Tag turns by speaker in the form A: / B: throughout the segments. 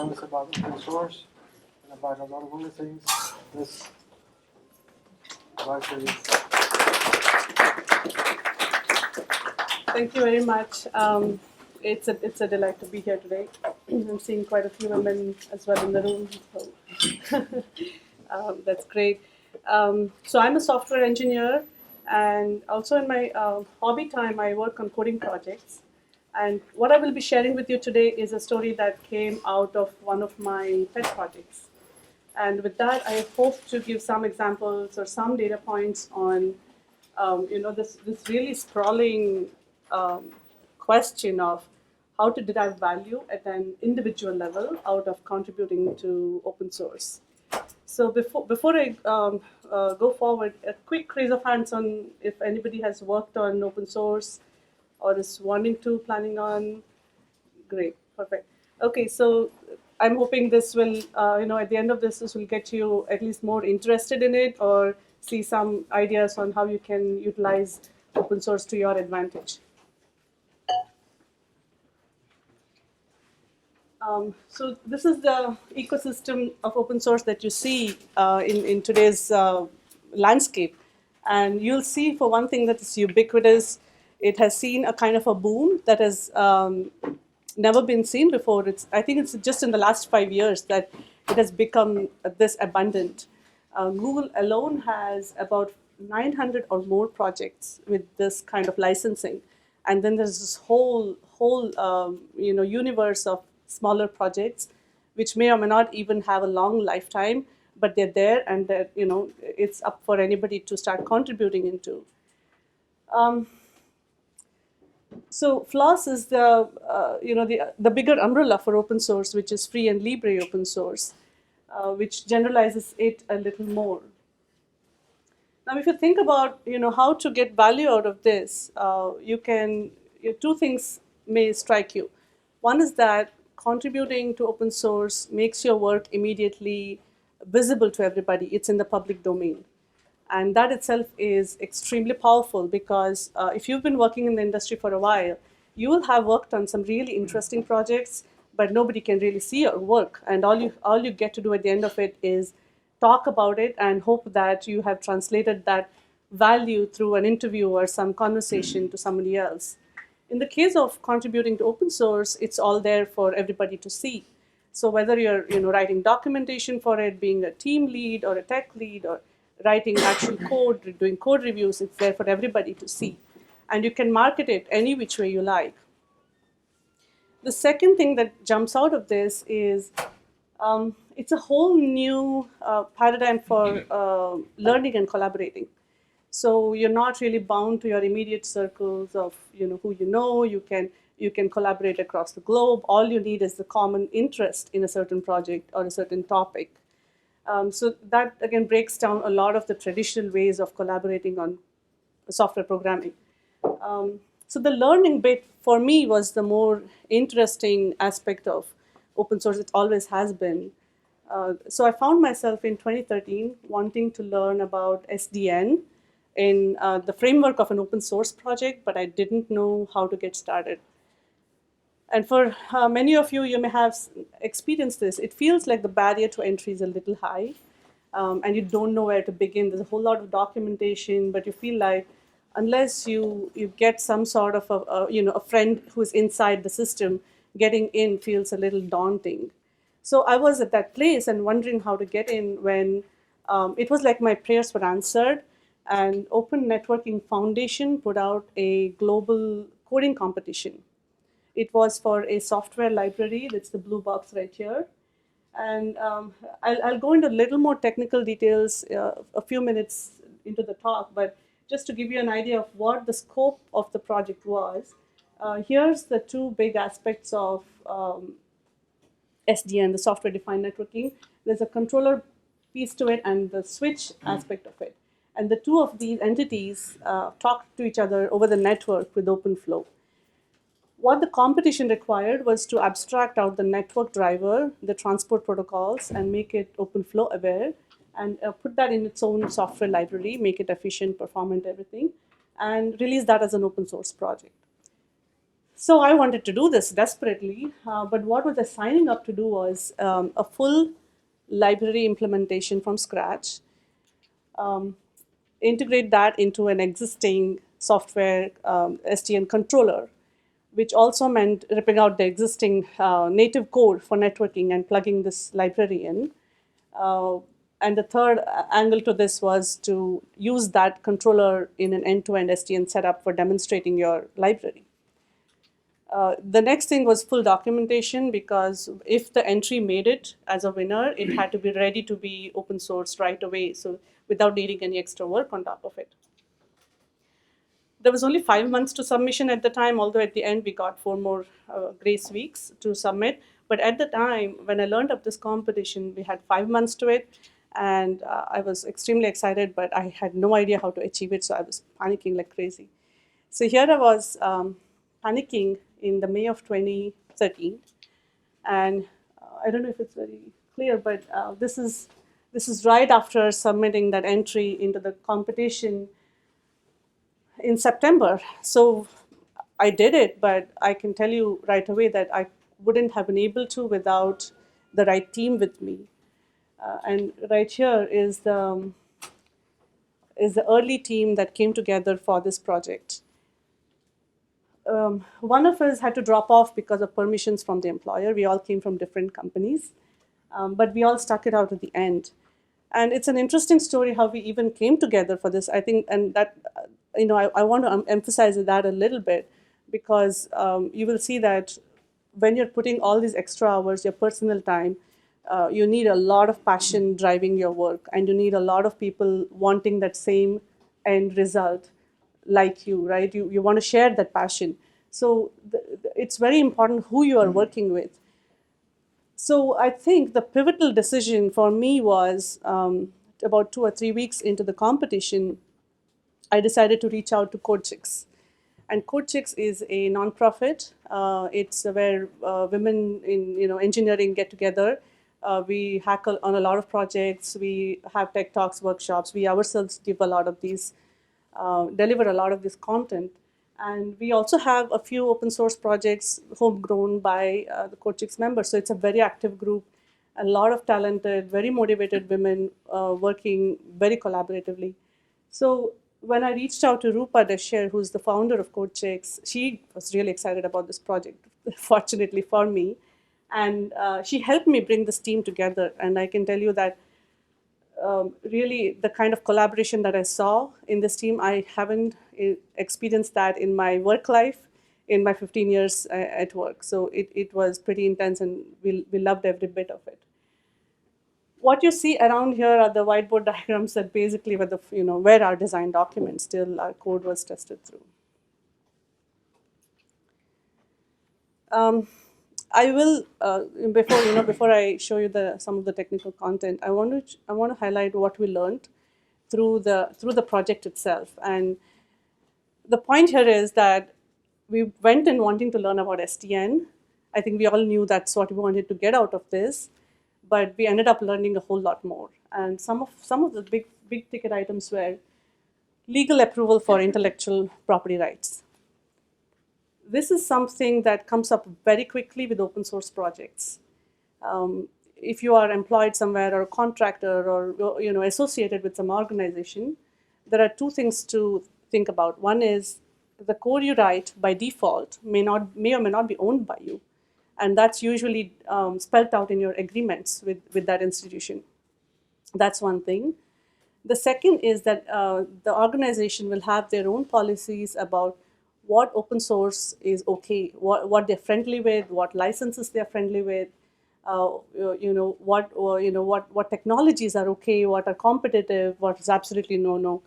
A: tell us about open source and about a lot of other things. This advisory.
B: Thank you very much. It's a delight to be here today. I'm seeing quite a few women as well in the room, so that's great. So I'm a software engineer, and also in my hobby time, I work on coding projects. And what I will be sharing with you today is a story that came out of one of my pet projects. And with that, I hope to give some examples or some data points on, this really sprawling question of how to derive value at an individual level out of contributing to open source. So before I go forward, a quick raise of hands on if anybody has worked on open source or is wanting to, planning on. Great, perfect. Okay, so I'm hoping this will, at the end of this will get you at least more interested in it or see some ideas on how you can utilize open source to your advantage. So this is the ecosystem of open source that you see in today's landscape. And you'll see, for one thing, that it's ubiquitous. It has seen a kind of a boom that has never been seen before. I think it's just in the last 5 years that it has become this abundant. Google alone has about 900 or more projects with this kind of licensing. And then there's this whole universe of smaller projects, which may or may not even have a long lifetime, but they're there, and that it's up for anybody to start contributing into. So FLOSS is the bigger umbrella for open source, which is free and libre open source, which generalizes it a little more. Now, if you think about how to get value out of this, two things may strike you. One is that contributing to open source makes your work immediately visible to everybody. It's in the public domain. And that itself is extremely powerful because if you've been working in the industry for a while, you will have worked on some really interesting projects, but nobody can really see your work. And all you get to do at the end of it is talk about it and hope that you have translated that value through an interview or some conversation to somebody else. In the case of contributing to open source, it's all there for everybody to see. So whether you're writing documentation for it, being a team lead or a tech lead, or writing actual code, doing code reviews, it's there for everybody to see. And you can market it any which way you like. The second thing that jumps out of this is it's a whole new paradigm for learning and collaborating. So you're not really bound to your immediate circles of who you know. You can collaborate across the globe. All you need is the common interest in a certain project or a certain topic. So that again breaks down a lot of the traditional ways of collaborating on software programming. So the learning bit for me was the more interesting aspect of open source. It always has been. So I found myself in 2013 wanting to learn about SDN in the framework of an open source project, but I didn't know how to get started. And for many of you, you may have experienced this. It feels like the barrier to entry is a little high, and you don't know where to begin. There's a whole lot of documentation, but you feel like unless you get some sort of a friend who's inside the system, getting in feels a little daunting. So I was at that place and wondering how to get in when it was like my prayers were answered. And Open Networking Foundation put out a global coding competition. It was for a software library. That's the blue box right here. And I'll go into a little more technical details a few minutes into the talk, but just to give you an idea of what the scope of the project was, here's the two big aspects of SDN, the software-defined networking. There's a controller piece to it and the switch aspect of it. And the two of these entities talk to each other over the network with OpenFlow. What the competition required was to abstract out the network driver, the transport protocols, and make it OpenFlow aware, and put that in its own software library, make it efficient, performant, everything, and release that as an open source project. So I wanted to do this desperately, but what was I signing up to do was a full library implementation from scratch, um, integrate that into an existing software SDN controller, which also meant ripping out the existing native code for networking and plugging this library in. Uh, and the third angle to this was to use that controller in an end-to-end SDN setup for demonstrating your library. The next thing was full documentation, because if the entry made it as a winner, it had to be ready to be open sourced right away, so without needing any extra work on top of it. There was only 5 months to submission at the time, although at the end we got 4 more grace weeks to submit. But at the time, when I learned of this competition, we had 5 months to it, and I was extremely excited, but I had no idea how to achieve it, so I was panicking like crazy. So here I was panicking in the May of 2013, and I don't know if it's very clear, but this is right after submitting that entry into the competition in September. So I did it, but I can tell you right away that I wouldn't have been able to without the right team with me. And right here is the early team that came together for this project. One of us had to drop off because of permissions from the employer. We all came from different companies, but we all stuck it out at the end. And it's an interesting story how we even came together for this, I think, and that, I want to emphasize that a little bit, because you will see that when you're putting all these extra hours, your personal time, you need a lot of passion driving your work, and you need a lot of people wanting that same end result like you, right? You want to share that passion. So it's very important who you are working with. So I think the pivotal decision for me was about 2 or 3 weeks into the competition, I decided to reach out to CodeChicks. And CodeChicks is a nonprofit. It's where women in engineering get together. We hack on a lot of projects. We have tech talks, workshops. We ourselves give a lot of these, deliver a lot of this content. And we also have a few open source projects homegrown by the CodeChicks members. So it's a very active group, a lot of talented, very motivated women working very collaboratively. So when I reached out to Rupa Desher, who's the founder of CodeChicks, she was really excited about this project, fortunately for me. And she helped me bring this team together. And I can tell you that really the kind of collaboration that I saw in this team, I haven't experienced that in my work life in my 15 years at work. So it was pretty intense, and we loved every bit of it. What you see around here are the whiteboard diagrams that basically were where our design documents, still our code was tested through. I will before I show you some of the technical content, I want to highlight what we learned through the project itself. And the point here is that we went in wanting to learn about SDN. I think we all knew that's what we wanted to get out of this, but we ended up learning a whole lot more. And some of the big ticket items were legal approval for intellectual property rights. This is something that comes up very quickly with open source projects. If you are employed somewhere, or a contractor, or associated with some organization, there are two things to think about. One is the code you write by default may or may not be owned by you, and that's usually spelled out in your agreements with that institution. That's one thing. The second is that the organization will have their own policies about what open source is okay, what they're friendly with, what licenses they're friendly with, what technologies are okay, what are competitive, what is absolutely no.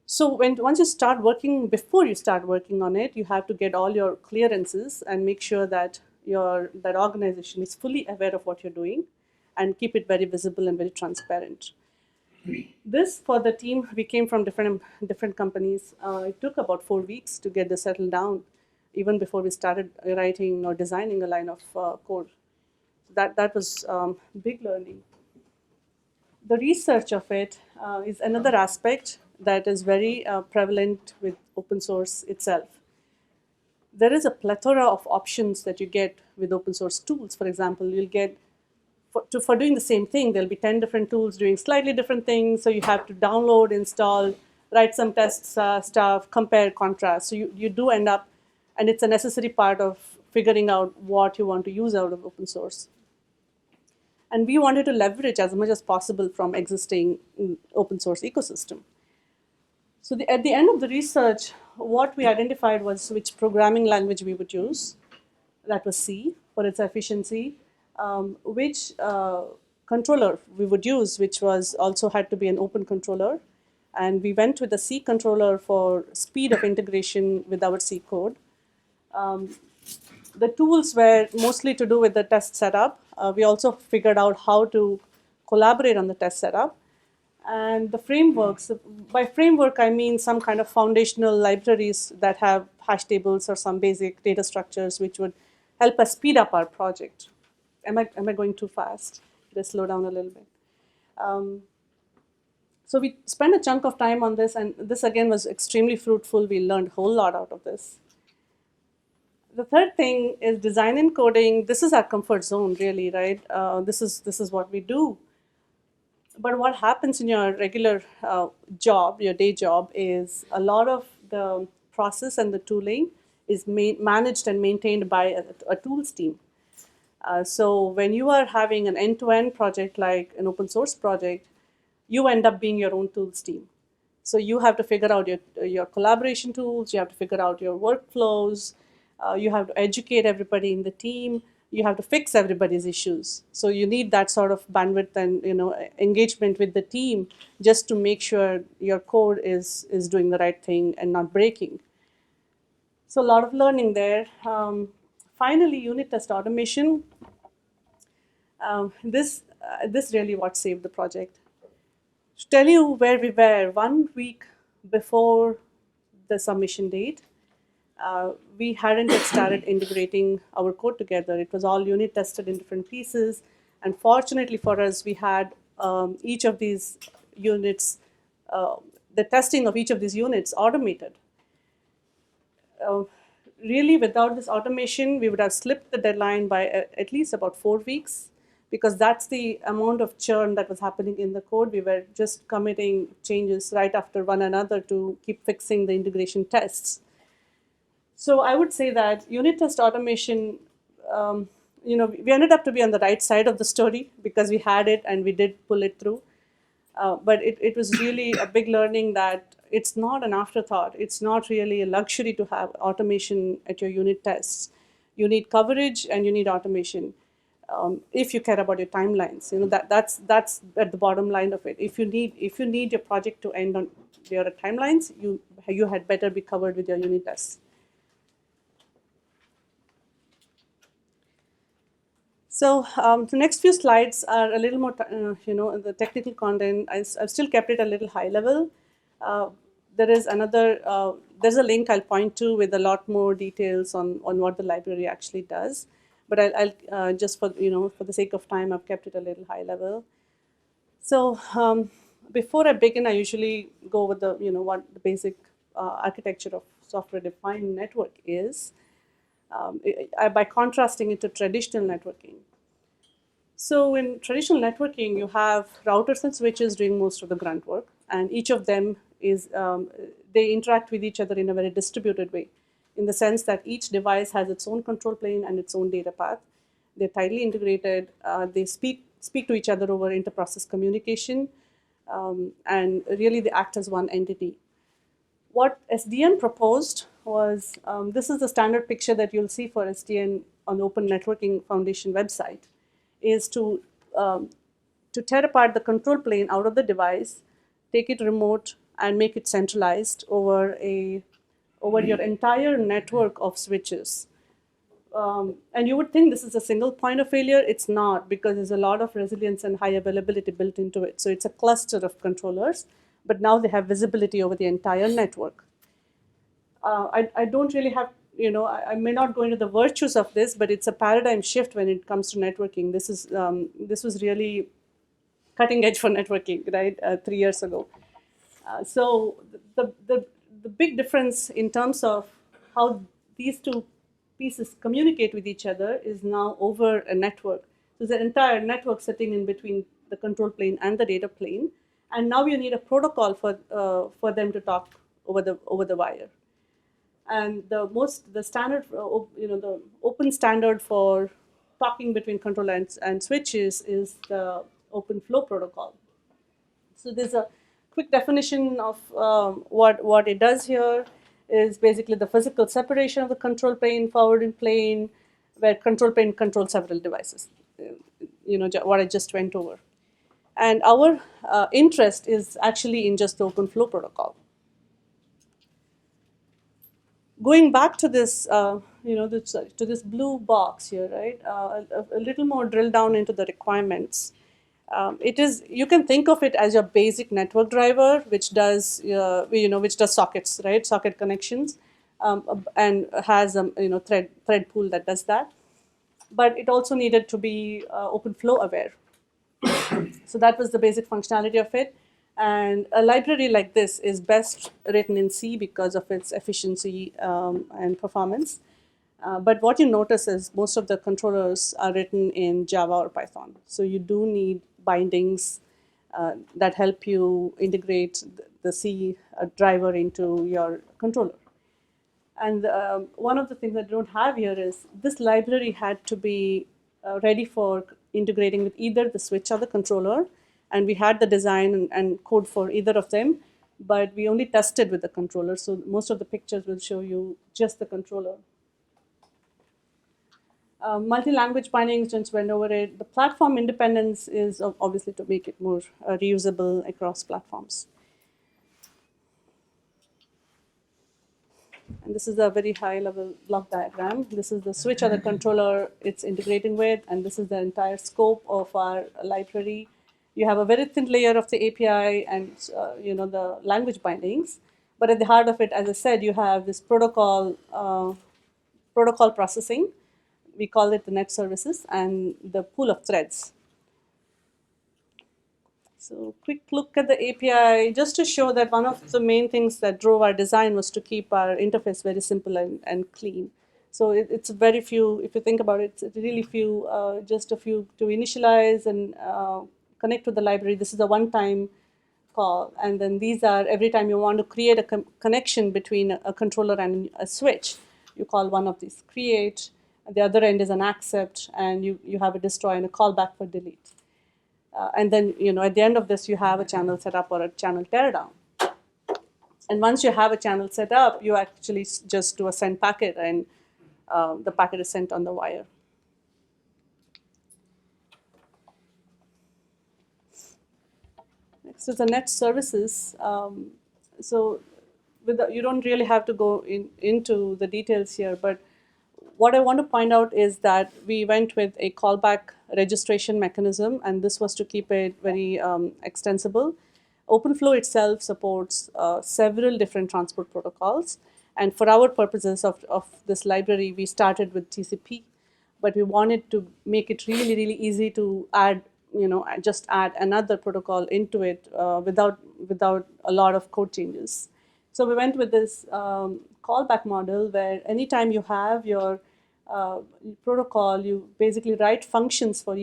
B: So once you start working, before you start working on it, you have to get all your clearances and make sure that that organization is fully aware of what you're doing, and keep it very visible and very transparent. This, for the team, we came from different companies. It took about 4 weeks to get this settled down, even before we started writing or designing a line of code. That was big learning. The research of it is another aspect that is very prevalent with open source itself. there is a plethora of options that you get with open source tools. For example, you'll get, for doing the same thing, there'll be 10 different tools doing slightly different things. So you have to download, install, write some test stuff, compare, contrast. So you do end up, and it's a necessary part of figuring out what you want to use out of open source. And we wanted to leverage as much as possible from existing open source ecosystem. So at the end of the research, what we identified was which programming language we would use. That was C for its efficiency. Which controller we would use, which was also had to be an open controller. And we went with the C controller for speed of integration with our C code. The tools were mostly to do with the test setup. We also figured out how to collaborate on the test setup. And the frameworks, by framework, I mean some kind of foundational libraries that have hash tables or some basic data structures which would help us speed up our project. Am I going too fast? Just slow down a little bit. So we spent a chunk of time on this, and this again was extremely fruitful. We learned a whole lot out of this. The third thing is design and coding. This is our comfort zone, really, right? This is what we do. But what happens in your regular job, your day job, is a lot of the process and the tooling is managed and maintained by a tools team. So when you are having an end-to-end project like an open source project, you end up being your own tools team. So you have to figure out your collaboration tools, you have to figure out your workflows, you have to educate everybody in the team, you have to fix everybody's issues. So you need that sort of bandwidth and engagement with the team just to make sure your code is doing the right thing and not breaking. So a lot of learning there. Finally, unit test automation. This really what saved the project. To tell you where we were 1 week before the submission date, we hadn't yet started integrating our code together. It was all unit tested in different pieces. And fortunately for us, we had each of these units, the testing of each of these units automated. Really, without this automation, we would have slipped the deadline by at least about 4 weeks, because that's the amount of churn that was happening in the code. We were just committing changes right after one another to keep fixing the integration tests. So I would say that unit test automation, we ended up to be on the right side of the story because we had it and we did pull it through. But it was really a big learning that it's not an afterthought. It's not really a luxury to have automation at your unit tests. You need coverage and you need automation. If you care about your timelines, that's at the bottom line of it. If you need your project to end on your timelines, you had better be covered with your unit tests. So the next few slides are a little more, the technical content. I've still kept it a little high level. There's a link I'll point to with a lot more details on what the library actually does. But I'll just for the sake of time, I've kept it a little high level. So before I begin, I usually go with what the basic architecture of software-defined network is. By contrasting it to traditional networking. So in traditional networking, you have routers and switches doing most of the grunt work, and each of them is, they interact with each other in a very distributed way, in the sense that each device has its own control plane and its own data path. They're tightly integrated. They speak to each other over inter-process communication, and really they act as one entity. What SDN proposed was, this is the standard picture that you'll see for SDN on the Open Networking Foundation website, is to tear apart the control plane out of the device, take it remote, and make it centralized over your entire network of switches. And you would think this is a single point of failure. It's not, because there's a lot of resilience and high availability built into it. So it's a cluster of controllers, but now they have visibility over the entire network. I don't really have, I may not go into the virtues of this, but it's a paradigm shift when it comes to networking. This was really cutting edge for networking, right, 3 years ago. So the big difference in terms of how these two pieces communicate with each other is now over a network. So there's an entire network sitting in between the control plane and the data plane, and now you need a protocol for them to talk over the wire. And the standard, the open standard for talking between controller and switches is the open flow protocol. So there's a quick definition of what it does here is basically the physical separation of the control plane, forwarding plane, where control plane controls several devices. What I just went over. And our interest is actually in just the open flow protocol. Going back to this, to this blue box here, right? A little more drill down into the requirements. It is, you can think of it as your basic network driver, which does which does sockets, right? Socket connections, and has a thread pool that does that. But it also needed to be open flow aware. So that was the basic functionality of it. And a library like this is best written in C because of its efficiency and performance. But what you notice is most of the controllers are written in Java or Python. So you do need bindings that help you integrate the C driver into your controller. And one of the things that I don't have here is this library had to be ready for integrating with either the switch or the controller. And we had the design and code for either of them, but we only tested with the controller. So most of the pictures will show you just the controller. Multi-language bindings, just went over it. The platform independence is obviously to make it more reusable across platforms. And this is a very high-level block diagram. This is the switch or the controller it's integrating with, and this is the entire scope of our library. You have a very thin layer of the API and the language bindings, but at the heart of it, as I said, you have this protocol processing. We call it the net services and the pool of threads. So quick look at the API, just to show that one of the main things that drove our design was to keep our interface very simple and clean. So it's very few, if you think about it, it's really few, just a few to initialize and connect to the library. This is a one-time call. And then these are, every time you want to create a connection between a controller and a switch, you call one of these create. At the other end is an accept, and you have a destroy and a callback for delete. And then, at the end of this, you have a channel setup or a channel teardown. And once you have a channel set up, you actually just do a send packet, and the packet is sent on the wire. Next is the net services. So you don't really have to go into the details here, but what I want to point out is that we went with a callback registration mechanism, and this was to keep it very extensible. OpenFlow itself supports several different transport protocols, and for our purposes of this library, we started with TCP, but we wanted to make it really, really easy to add, just add another protocol into it without a lot of code changes. So we went with this callback model where anytime you have your protocol, you basically write functions for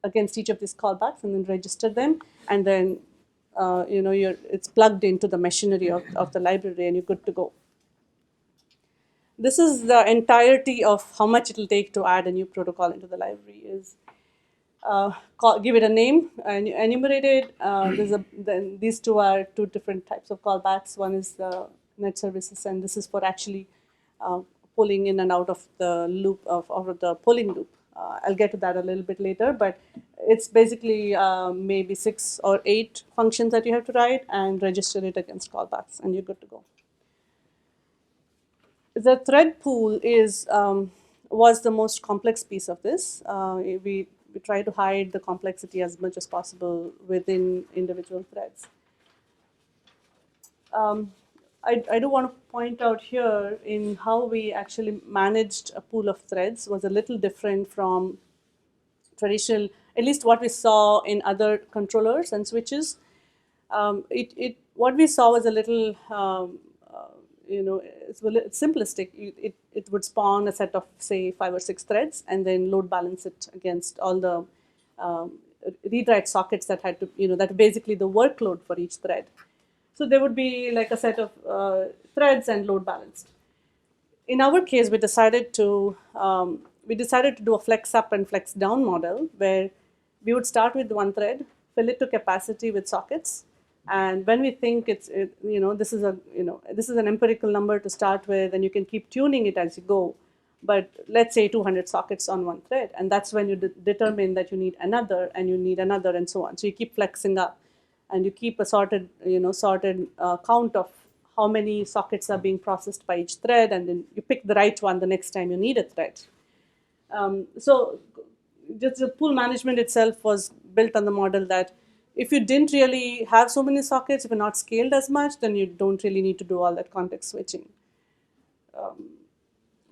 B: against each of these callbacks and then register them, and then it's plugged into the machinery of the library, and you're good to go. This is the entirety of how much it will take to add a new protocol into the library. Is give it a name and enumerate it. Then these two are two different types of callbacks. One is the net services, and this is for actually pulling in and out of the loop of the polling loop. I'll get to that a little bit later, but it's basically maybe 6 or 8 functions that you have to write and register it against callbacks, and you're good to go. The thread pool was the most complex piece of this. We try to hide the complexity as much as possible within individual threads. I do want to point out here in how we actually managed a pool of threads was a little different from traditional, at least what we saw in other controllers and switches. What we saw was a little, it's simplistic. It would spawn a set of, say, 5 or 6 threads, and then load balance it against all the read-write sockets that had to, that basically the workload for each thread. So there would be like a set of threads and load balanced. In our case, we decided to do a flex up and flex down model where we would start with one thread, fill it to capacity with sockets, and when we think this is an empirical number to start with, and you can keep tuning it as you go. But let's say 200 sockets on one thread, and that's when you determine that you need another, and you need another, and so on. So you keep flexing up, and you keep a sorted count of how many sockets are being processed by each thread, and then you pick the right one the next time you need a thread. So just the pool management itself was built on the model that if you didn't really have so many sockets, if you're not scaled as much, then you don't really need to do all that context switching.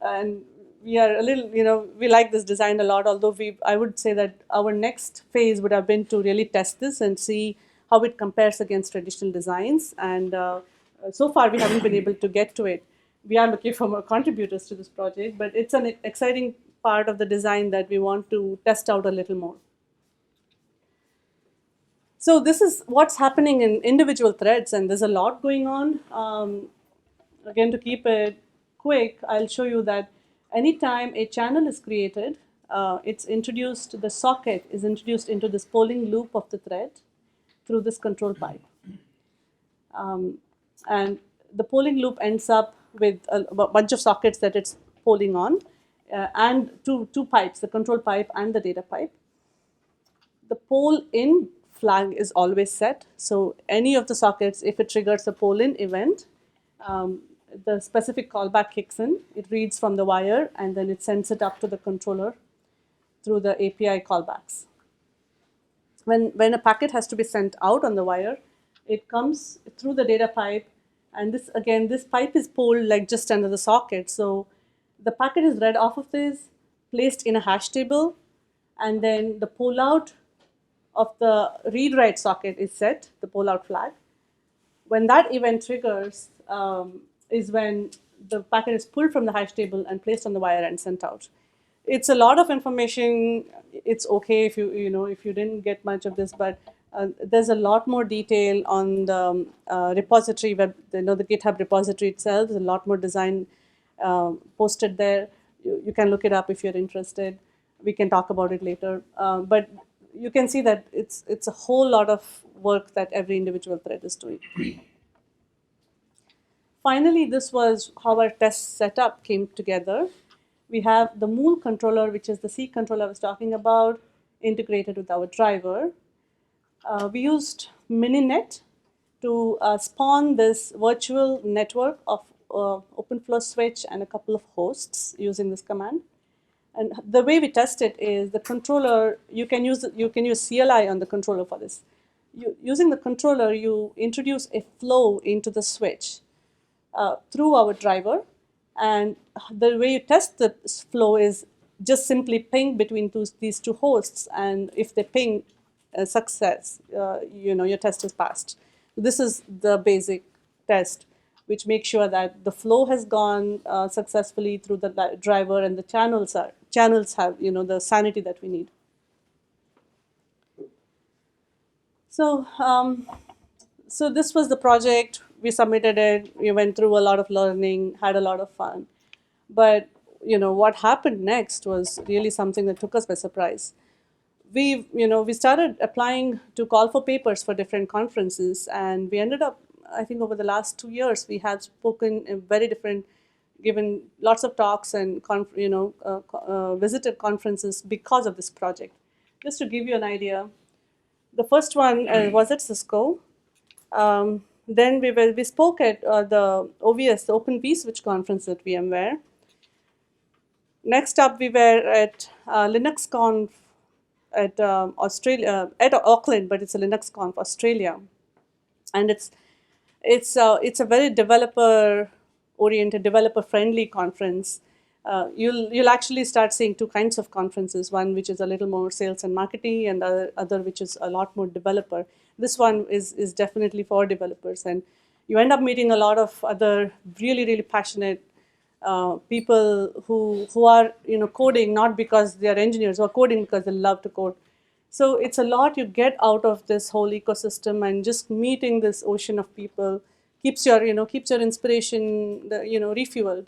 B: And we are a little, we like this design a lot, although I would say that our next phase would have been to really test this and see how it compares against traditional designs. And so far, we haven't been able to get to it. We are looking for more contributors to this project, but it's an exciting part of the design that we want to test out a little more. So this is what's happening in individual threads, and there's a lot going on. Again, to keep it quick, I'll show you that anytime a channel is created, the socket is introduced into this polling loop of the thread through this control pipe. And the polling loop ends up with a bunch of sockets that it's polling on, and two pipes, the control pipe and the data pipe. The poll in flag is always set. So any of the sockets, if it triggers a poll in event, the specific callback kicks in. It reads from the wire, and then it sends it up to the controller through the API callbacks. When a packet has to be sent out on the wire, it comes through the data pipe, and this pipe is pulled like just under the socket. So the packet is read off of this, placed in a hash table, and then the pull out of the read-write socket is set, the pull out flag. When that event triggers is when the packet is pulled from the hash table and placed on the wire and sent out. It's a lot of information. It's okay if you didn't get much of this, but there's a lot more detail on the repository web. The GitHub repository itself. There's a lot more design posted there. You can look it up if you're interested. We can talk about it later. But you can see that it's a whole lot of work that every individual thread is doing. Finally, this was how our test setup came together. We have the Mool controller, which is the C controller I was talking about, integrated with our driver. We used Mininet to spawn this virtual network of OpenFlow switch and a couple of hosts using this command. And the way we test it is the controller. You can use CLI on the controller for this. Using the controller, you introduce a flow into the switch through our driver, and the way you test the flow is just simply ping between these two hosts, and if they ping success, your test is passed. This is the basic test, which makes sure that the flow has gone successfully through the driver, and the channels have the sanity that we need. So so this was the project. We submitted it. We went through a lot of learning, had a lot of fun. But what happened next was really something that took us by surprise. We started applying to call for papers for different conferences, and we ended up, I think, over the last 2 years, we have spoken in given lots of talks and visited conferences because of this project. Just to give you an idea, the first one was at Cisco. Then we spoke at the OVS, the Open vSwitch conference at VMware. Next up, we were at LinuxConf at Australia, at Auckland, but it's a LinuxConf Australia, and it's a very developer-oriented, developer-friendly conference. You'll actually start seeing two kinds of conferences: one which is a little more sales and marketing, and the other which is a lot more developer. This one is definitely for developers, and you end up meeting a lot of other really, really passionate people who are coding not because they are engineers, or coding because they love to code. So it's a lot you get out of this whole ecosystem, and just meeting this ocean of people keeps your inspiration refueled.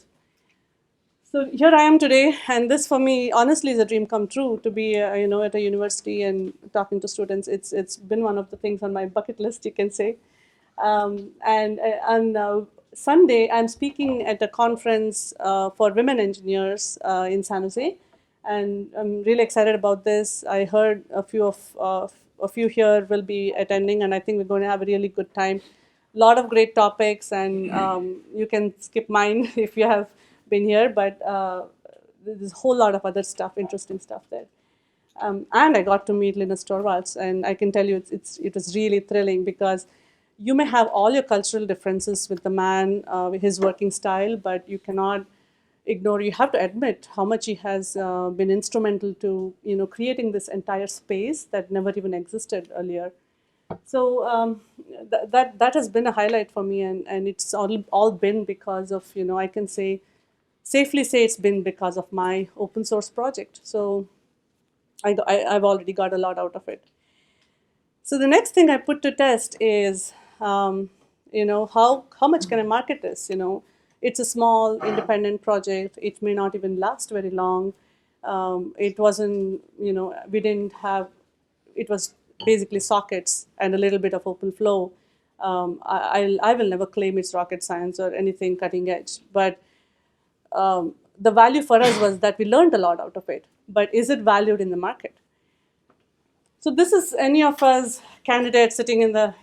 B: So here I am today, and this for me honestly is a dream come true, to be at a university and talking to students. It's been one of the things on my bucket list, you can say. And on Sunday, I'm speaking at a conference for women engineers in San Jose, and I'm really excited about this. I heard a few here will be attending, and I think we're going to have a really good time. A lot of great topics, and you can skip mine if you have been here, but there's a whole lot of other stuff, interesting stuff there. And I got to meet Linus Torvalds, and I can tell you it was really thrilling, because you may have all your cultural differences with the man, his working style, but you cannot ignore, you have to admit how much he has been instrumental to creating this entire space that never even existed earlier. So that has been a highlight for me, and it's all been because of, I can safely say it's been because of my open source project. So I've already got a lot out of it. So the next thing I put to test is, how much can I market this? It's a small independent project. It may not even last very long. It wasn't, we didn't have. It was basically sockets and a little bit of open flow. I will never claim it's rocket science or anything cutting edge, but the value for us was that we learned a lot out of it. But is it valued in the market? So this is any of us candidates sitting in the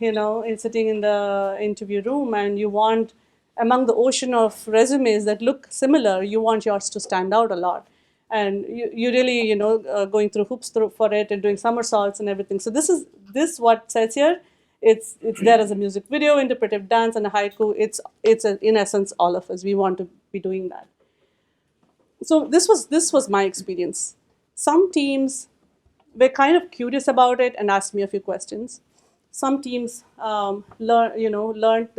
B: sitting in the interview room, and you want, among the ocean of resumes that look similar, you want yours to stand out a lot, and you really going through hoops for it and doing somersaults and everything. So this what says here. It's there as a music video, interpretive dance, and a haiku. It's in essence all of us. We want to be doing that. So this was my experience. Some teams were kind of curious about it and asked me a few questions. Some teams learned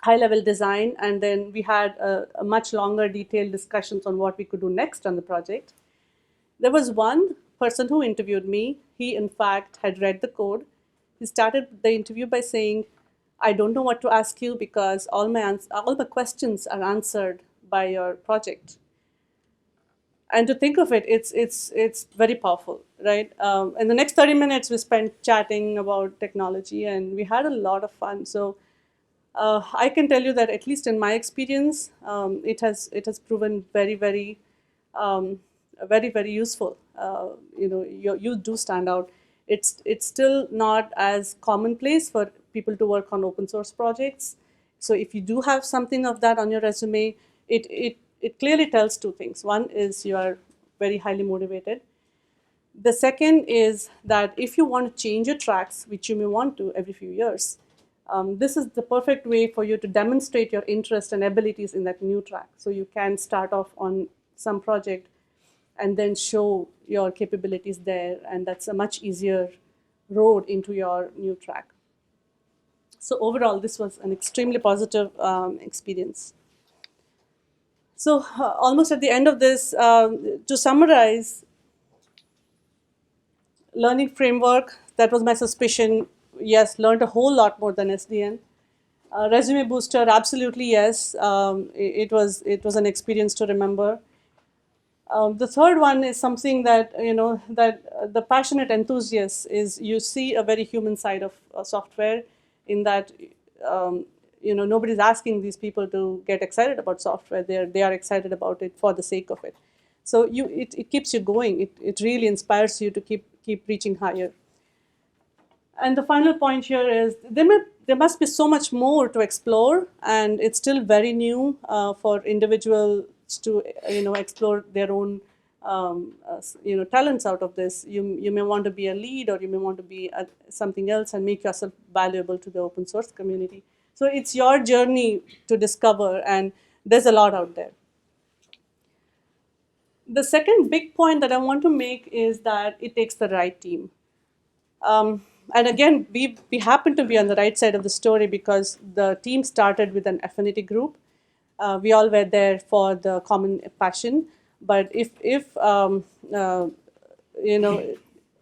B: high-level design, and then we had a much longer, detailed discussions on what we could do next on the project. There was one person who interviewed me. He, in fact, had read the code. He started the interview by saying, "I don't know what to ask you because all my questions are answered by your project." And to think of it, it's very powerful, right? In the next 30 minutes, we spent chatting about technology, and we had a lot of fun. So I can tell you that, at least in my experience, it has proven very useful. You do stand out. It's still not as commonplace for people to work on open source projects. So if you do have something of that on your resume, it clearly tells two things. One is you are very highly motivated. The second is that if you want to change your tracks, which you may want to every few years, this is the perfect way for you to demonstrate your interest and abilities in that new track. So you can start off on some project and then show your capabilities there, and that's a much easier road into your new track. So overall, this was an extremely positive experience. So almost at the end of this, to summarize, learning framework, that was my suspicion. Yes, learned a whole lot more than SDN. Resume booster, absolutely yes. It was an experience to remember. The third one is something that the passionate enthusiast is, you see a very human side of software, in that nobody's asking these people to get excited about software. They are excited about it for the sake of it. So it keeps you going. It really inspires you to keep reaching higher. And the final point here is, there must be so much more to explore, and it's still very new for individuals to explore their own talents out of this. You may want to be a lead, or you may want to be something else and make yourself valuable to the open source community. So it's your journey to discover, and there's a lot out there. The second big point that I want to make is that it takes the right team. And again, we happen to be on the right side of the story because the team started with an affinity group. We all were there for the common passion. But if uh, you know,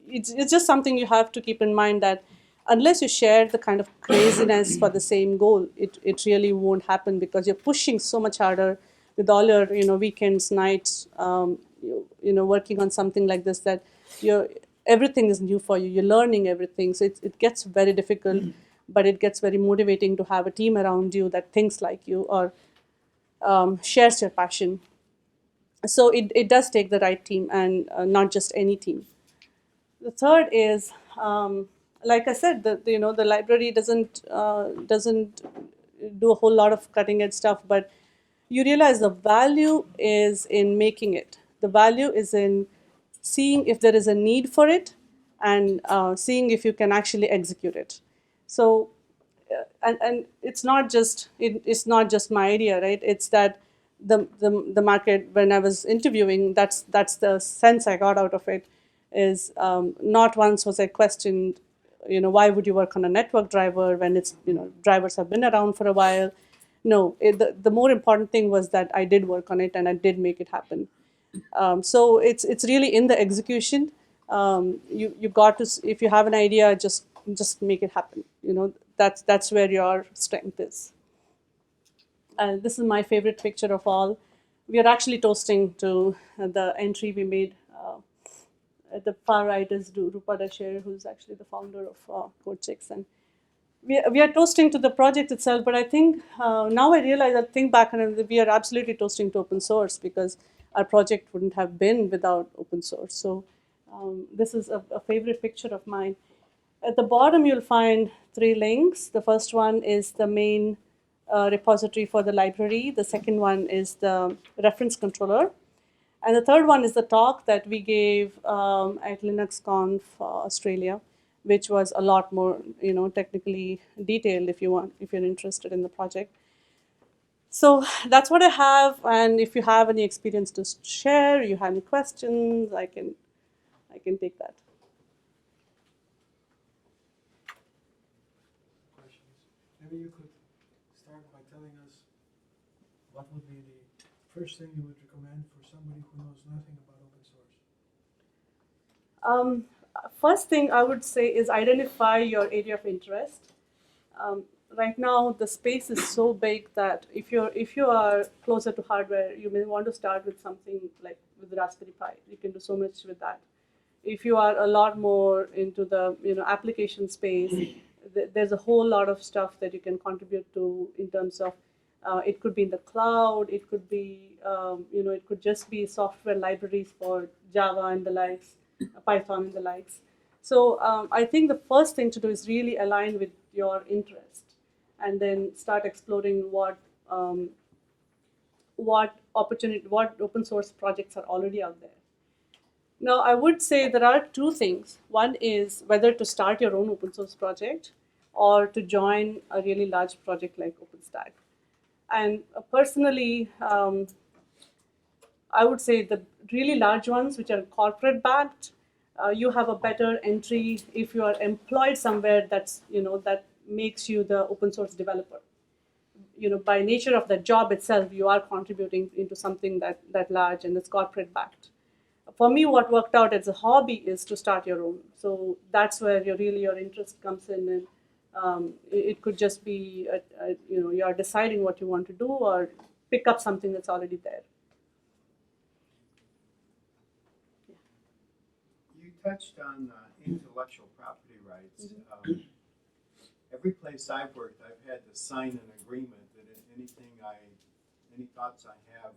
B: it's just something you have to keep in mind that unless you share the kind of craziness for the same goal, it really won't happen because you're pushing so much harder with all your weekends, nights, working on something like this that you're everything is new for you. You're learning everything, so it gets very difficult, but it gets very motivating to have a team around you that thinks like you or shares your passion. So it does take the right team and not just any team. The third is, like I said, the library doesn't do a whole lot of cutting edge stuff, but you realize the value is in making it. The value is in seeing if there is a need for it and seeing if you can actually execute it. So and it's not just my idea, right? It's that the market, when I was interviewing, that's the sense I got out of it. Is not once was I questioned, why would you work on a network driver when it's drivers have been around for a while. No, the more important thing was that I did work on it and I did make it happen. So it's really in the execution. You got to, if you have an idea, just make it happen. That's where your strength is. And this is my favorite picture of all. We are actually toasting to the entry we made. At the far right is Rupa Dasher, who's actually the founder of Code Chicks, and we are toasting to the project itself. But I think now I realize, I think back and we are absolutely toasting to open source because our project wouldn't have been without open source. So this is a favorite picture of mine. At the bottom, you'll find three links. The first one is the main repository for the library. The second one is the reference controller. And the third one is the talk that we gave at LinuxConf Australia, which was a lot more, technically detailed if you're interested in the project. So that's what I have. And if you have any experience to share, you have any questions, I can take that.
A: Questions? Maybe you could start by telling us what would be the first thing you would recommend for somebody who knows nothing about open source.
B: First thing I would say is identify your area of interest. Right now, the space is so big that if you are closer to hardware, you may want to start with something like with the Raspberry Pi. You can do so much with that. If you are a lot more into the application space, there's a whole lot of stuff that you can contribute to in terms of it could be in the cloud, it could be it could just be software libraries for Java and the likes, Python and the likes. So I think the first thing to do is really align with your interest, and then start exploring what open source projects are already out there. Now, I would say there are two things. One is whether to start your own open source project or to join a really large project like OpenStack. And personally, I would say the really large ones, which are corporate backed, you have a better entry if you are employed somewhere that makes you the open source developer. By nature of the job itself, you are contributing into something that large and it's corporate backed. For me, what worked out as a hobby is to start your own. So that's where your interest comes in, and it could just be you are deciding what you want to do or pick up something that's already there.
C: You touched on intellectual property rights. Every place I've worked, I've had to sign an agreement that any thoughts I have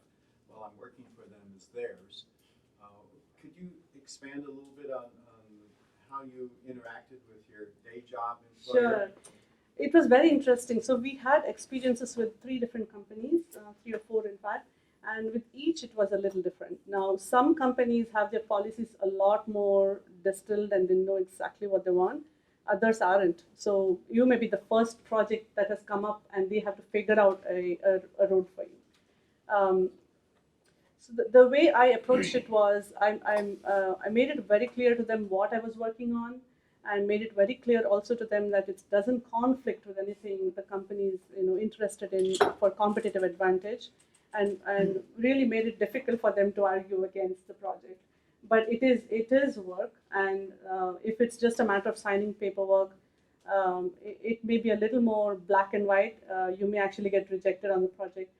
C: while I'm working for them is theirs. Could you expand a little bit on how you interacted with your day job employer?
B: Sure. It was very interesting. So we had experiences with 3 different companies, 3 or 4 in fact, and with each it was a little different. Now, some companies have their policies a lot more distilled and they know exactly what they want. Others aren't. So you may be the first project that has come up and they have to figure out a road for you. So the way I approached it was I made it very clear to them what I was working on, and made it very clear also to them that it doesn't conflict with anything the company is interested in for competitive advantage, and really made it difficult for them to argue against the project. But it is work, and if it's just a matter of signing paperwork, it may be a little more black and white. You may actually get rejected on the project.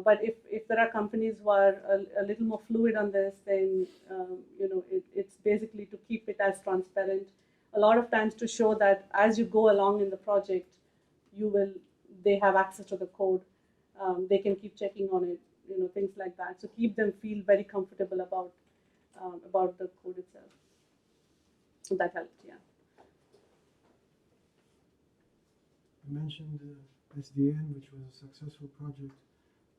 B: But if there are companies who are a little more fluid on this, then it's basically to keep it as transparent. A lot of times to show that as you go along in the project, they have access to the code. They can keep checking on it, things like that. So keep them feel very comfortable about the code itself. So that helped, yeah.
A: You mentioned SDN, which was a successful project.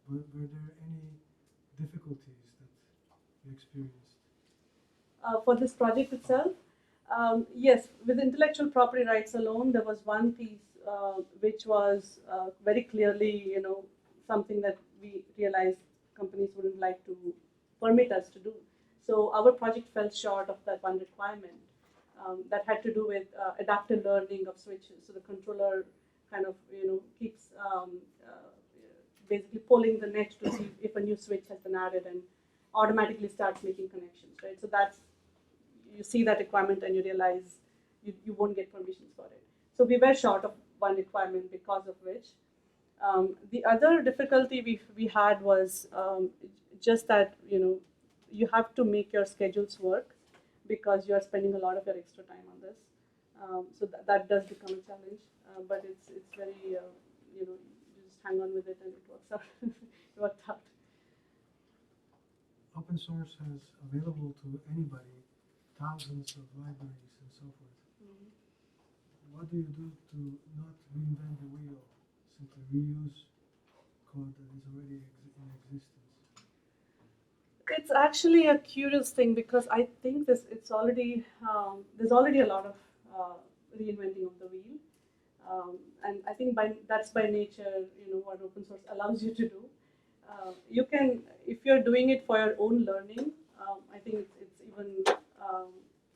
A: Were there any difficulties that you experienced?
B: For this project itself, yes, with intellectual property rights alone, there was one piece which was very clearly, something that we realized companies wouldn't like to permit us to do. So our project fell short of that one requirement that had to do with adaptive learning of switches. So the controller kind of, keeps basically pulling the net to see if a new switch has been added and automatically starts making connections, right? So you see that requirement and you realize you won't get permissions for it. So we were short of one requirement, because of which. The other difficulty we had was just that, you have to make your schedules work because you are spending a lot of your extra time on this. So that does become a challenge, but it's very, you just hang on with it and it works out. It worked out.
A: Open source has available to anybody thousands of libraries and so forth.
B: Mm-hmm.
A: What do you do to not reinvent the wheel, simply reuse code that is already in existence?
B: It's actually a curious thing because I think there's already a lot of reinventing of the wheel, and I think that's by nature, what open source allows you to do. You can, if you're doing it for your own learning, I think it's even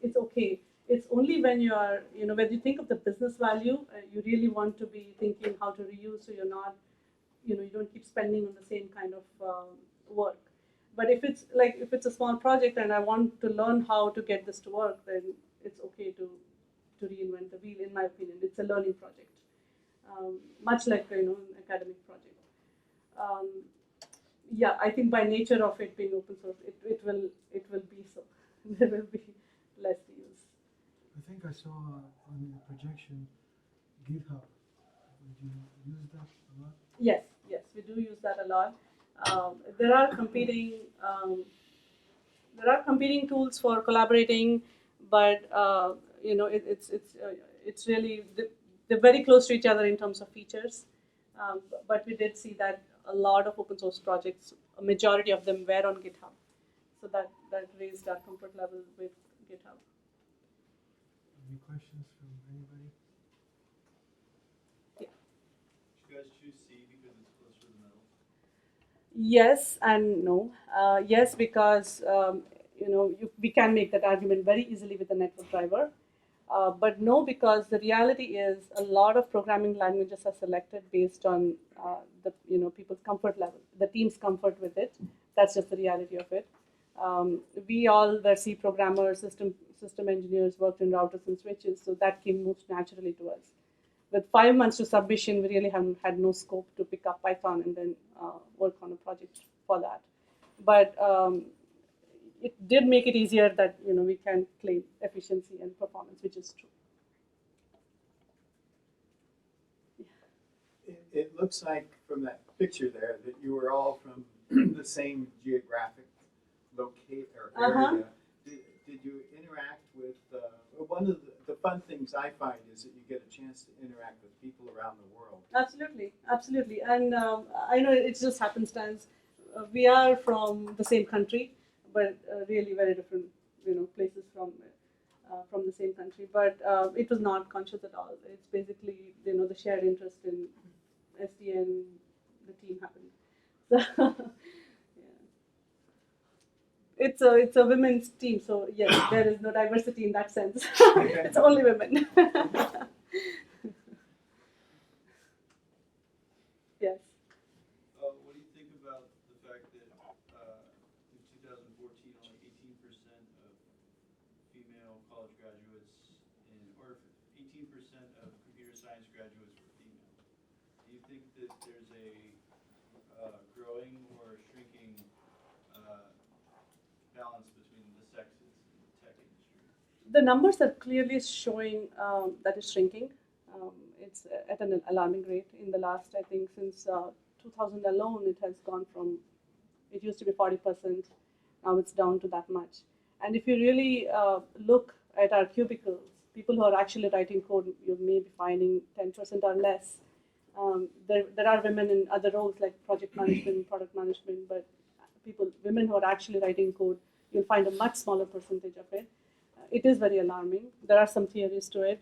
B: it's okay. It's only when you are, when you think of the business value, you really want to be thinking how to reuse, so you're not, you don't keep spending on the same kind of work. But if it's a small project and I want to learn how to get this to work, then it's okay to reinvent the wheel. In my opinion, it's a learning project, much like an academic project. Yeah, I think by nature of it being open source, it will be so. There will be less to use.
A: I think I saw on the projection GitHub. Would you use that a lot?
B: Yes, we do use that a lot. There are competing tools for collaborating, but it's really they're very close to each other in terms of features. But we did see that a lot of open source projects, a majority of them were on GitHub, so that raised our comfort level with GitHub.
A: Any questions from anybody?
B: Yeah.
D: Did you guys choose C because it's closer to the middle?
B: Yes and no. Yes, because we can make that argument very easily with the network driver. But no, because the reality is a lot of programming languages are selected based on the people's comfort level, the team's comfort with it. That's just the reality of it. We all were C programmers, system engineers, worked in routers and switches, so that came most naturally to us. With 5 months to submission, we really haven't had no scope to pick up Python and then work on a project for that. But it did make it easier that we can claim efficiency and performance, which is true.
C: It looks like from that picture there that you were all from the same geographic area.
B: Uh-huh.
C: Did you interact with, one of the fun things I find is that you get a chance to interact with people around the world.
B: Absolutely. And I know it's just happenstance. We are from the same country, but really very different, places from the same country. But it was not conscious at all. It's basically, the shared interest in SDN, the team happened. So, yeah. It's a women's team, so yes, there is no diversity in that sense. It's only women. Yes.
D: What do you think about the fact that in 2014 only 18% of female college graduates or 18% of computer science graduates were female? Do you think that there's a growing or shrinking balance between the sexes in the tech industry?
B: The numbers are clearly showing that it's shrinking. It's at an alarming rate. In the last, I think, since 2000 alone, it has gone from, it used to be 40%, now it's down to that much. And if you really look at our cubicles, people who are actually writing code, you may be finding 10% or less. There are women in other roles like project management, product management, but women who are actually writing code, you'll find a much smaller percentage of it. It is very alarming. There are some theories to it.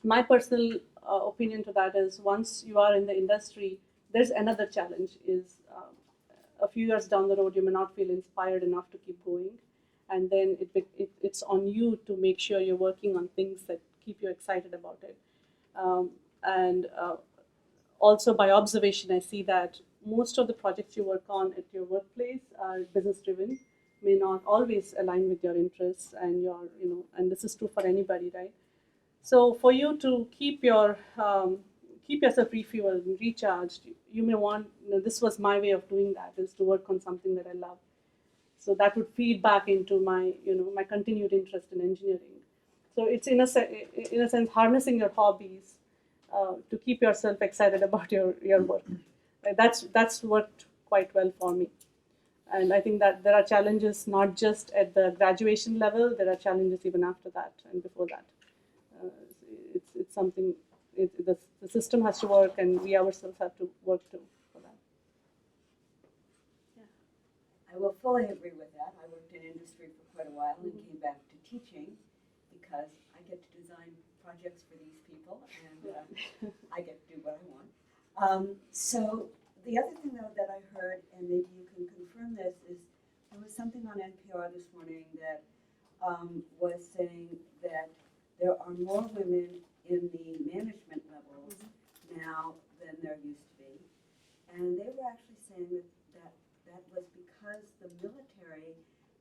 B: My personal opinion to that is once you are in the industry, there's another challenge is a few years down the road, you may not feel inspired enough to keep going. And then it's on you to make sure you're working on things that keep you excited about it. And also by observation, I see that most of the projects you work on at your workplace are business driven, may not always align with your interests and your, and this is true for anybody, right? So for you to keep yourself refueled and recharged, you may want, this was my way of doing that, is to work on something that I love. So that would feed back into my, my continued interest in engineering. So it's in a sense harnessing your hobbies to keep yourself excited about your work. That's worked quite well for me. And I think that there are challenges not just at the graduation level, there are challenges even after that and before that. It's something, the system has to work and we ourselves have to work too for that.
E: Yeah. I will fully agree with that. I worked in industry for quite a while and came back to teaching because I get to design projects for these people and I get to do what I want. So the other thing though that I heard, and maybe you can confirm this, is there was something on NPR this morning that was saying that there are more women in the management levels now than there used to be. And they were actually saying that was because the military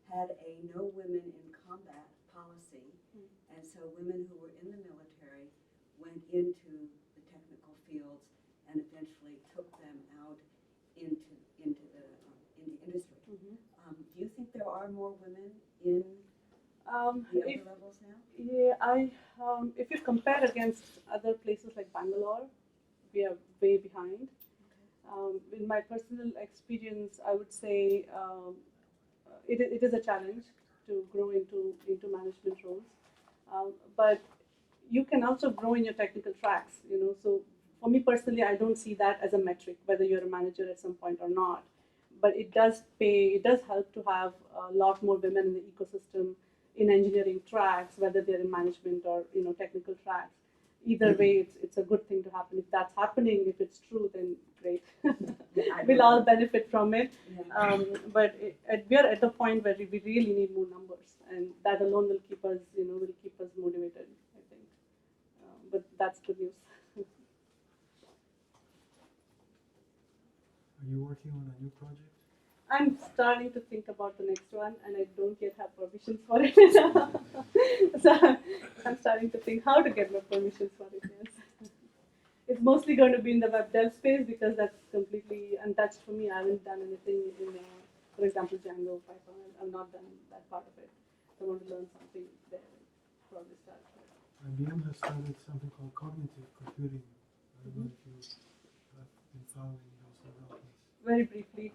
E: had a no women in combat policy. And so women who were in the military went into the technical fields and eventually took them out into the industry. Do you think there are more women in the upper levels now?
B: Yeah, if you compare against other places like Bangalore, we are way behind. In my personal experience, I would say it is a challenge to grow into management roles. But you can also grow in your technical tracks, So for me personally, I don't see that as a metric, whether you're a manager at some point or not. But it does help to have a lot more women in the ecosystem in engineering tracks, whether they're in management or technical tracks. Either way, it's a good thing to happen. If that's happening, if it's true, then great. We'll all benefit from it.
E: Yeah.
B: But we are at the point where we really need more numbers, and that alone will keep us, motivated, I think. But that's good news.
A: Are you working on a new project?
B: I'm starting to think about the next one, and I don't yet have permissions for it. So I'm starting to think how to get my permissions for it. Yes, it's mostly going to be in the web dev space because that's completely untouched for me. I haven't done anything in, for example, Django, Python. I've not done that part of it. So I want to learn something there. Probably start there.
A: IBM has started something called cognitive computing. I don't know if you have been following those developments.
B: Very briefly,